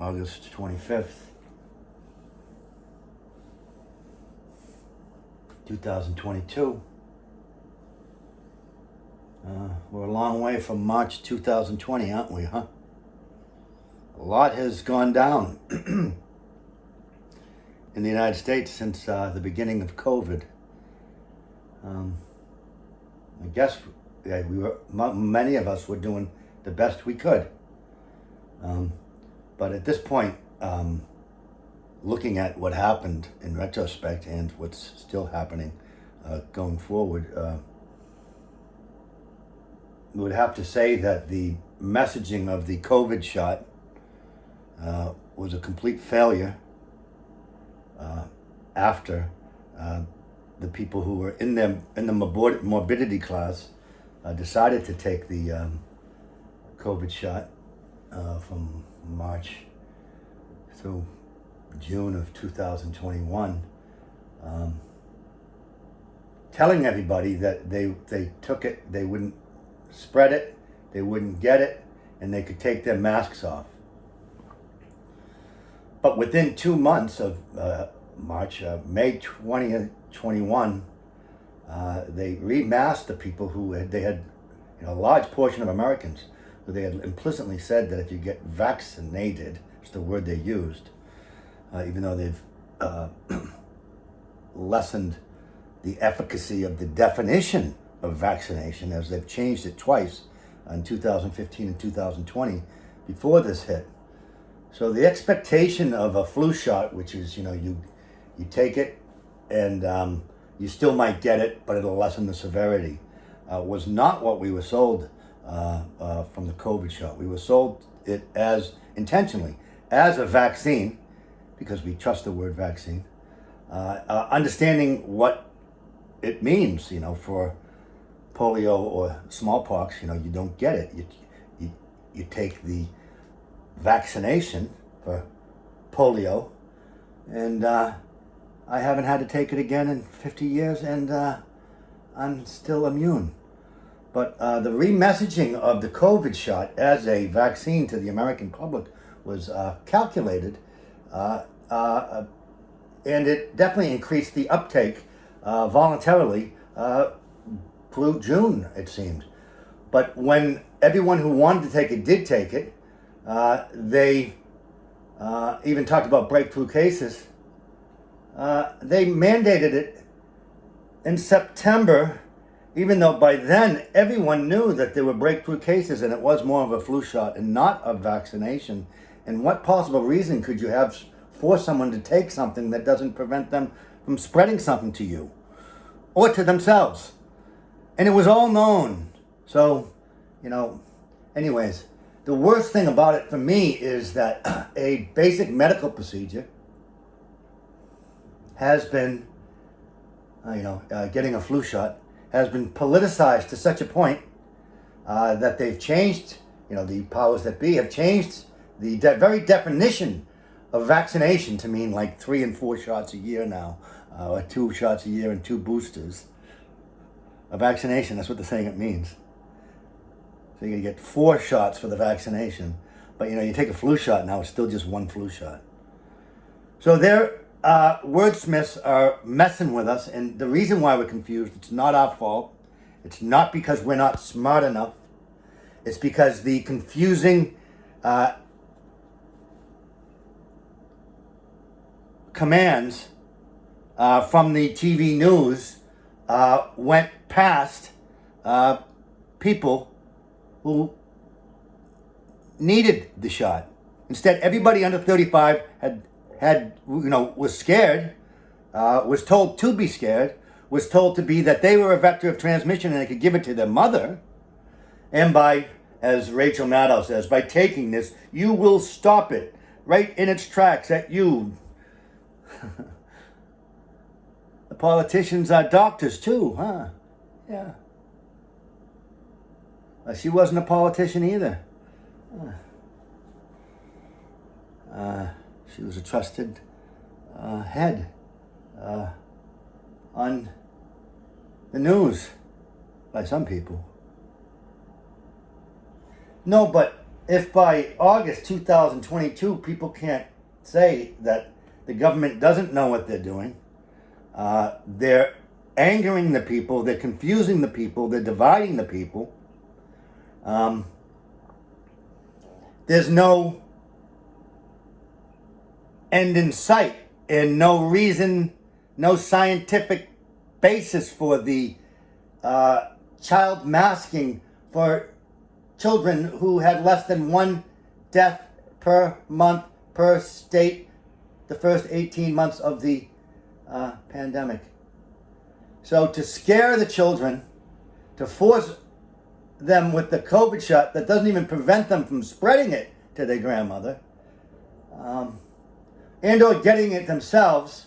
August 25th, 2022. We're a long way from March 2020, aren't we, huh? A lot has gone down in the United States since the beginning of COVID. I guess many of us were doing the best we could. But at this point, looking at what happened in retrospect and what's still happening going forward, we would have to say that the messaging of the COVID shot was a complete failure after the people who were in the morbidity class decided to take the COVID shot from March through June of 2021, telling everybody that they took it, they wouldn't spread it, they wouldn't get it, and they could take their masks off. But within 2 months of March, May 2021, they remasked the people who had a large portion of Americans who they had implicitly said that if you get vaccinated, it's the word they used, even though they've lessened the efficacy of the definition of vaccination, as they've changed it twice in 2015 and 2020 before this hit. So the expectation of a flu shot, which is, you take it and you still might get it, but it'll lessen the severity, was not what we were sold from the COVID shot. We were sold it intentionally as a vaccine, because we trust the word vaccine, understanding what it means, for polio or smallpox. You don't get it. You take the vaccination for polio, and I haven't had to take it again in 50 years, and I'm still immune. But the remessaging of the COVID shot as a vaccine to the American public was calculated, and it definitely increased the uptake voluntarily through June, it seemed. But when everyone who wanted to take it did take it, they even talked about breakthrough cases. They mandated it in September, even though by then everyone knew that there were breakthrough cases and it was more of a flu shot and not a vaccination. And what possible reason could you have for someone to take something that doesn't prevent them from spreading something to you or to themselves? And it was all known. So, anyways, the worst thing about it for me is that a basic medical procedure has been, getting a flu shot has been politicized to such a point that they've changed, the powers that be have changed the very definition of vaccination to mean like 3 and 4 shots a year now, or 2 shots a year and 2 boosters. A vaccination, that's what they're saying it means. So you're going to get 4 shots for the vaccination. But, you take a flu shot now, it's still just 1 flu shot. So their wordsmiths are messing with us. And the reason why we're confused, it's not our fault. It's not because we're not smart enough. It's because the confusing commands from the TV news went past people who needed the shot. Instead, everybody under 35 was scared, was told to be scared, was told to be that they were a vector of transmission and they could give it to their mother. And by, as Rachel Maddow says, by taking this, you will stop it right in its tracks at you. The politicians are doctors too, huh? Yeah. She wasn't a politician either. She was a trusted head on the news by some people. No, but if by August 2022 people can't say that the government doesn't know what they're doing, they're angering the people, they're confusing the people, they're dividing the people, there's no end in sight and no reason, no scientific basis for the child masking for children who had less than one death per month per state the first 18 months of the pandemic. So to scare the children, to force them with the COVID shot that doesn't even prevent them from spreading it to their grandmother, and or getting it themselves,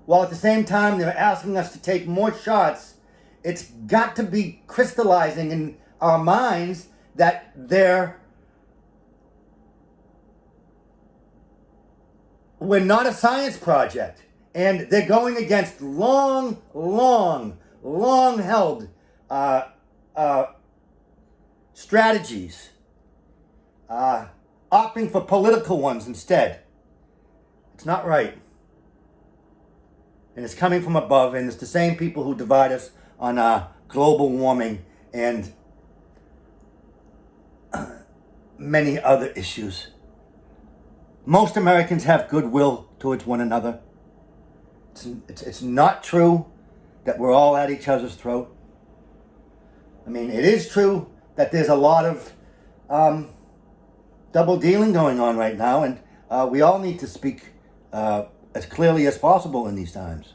while at the same time they're asking us to take more shots, it's got to be crystallizing in our minds that we're not a science project, and they're going against long held strategies, opting for political ones instead. It's not right. And it's coming from above, and it's the same people who divide us on global warming and many other issues. Most Americans have goodwill towards one another. It's not true that we're all at each other's throat. I mean, it is true that there's a lot of double dealing going on right now, and we all need to speak as clearly as possible in these times.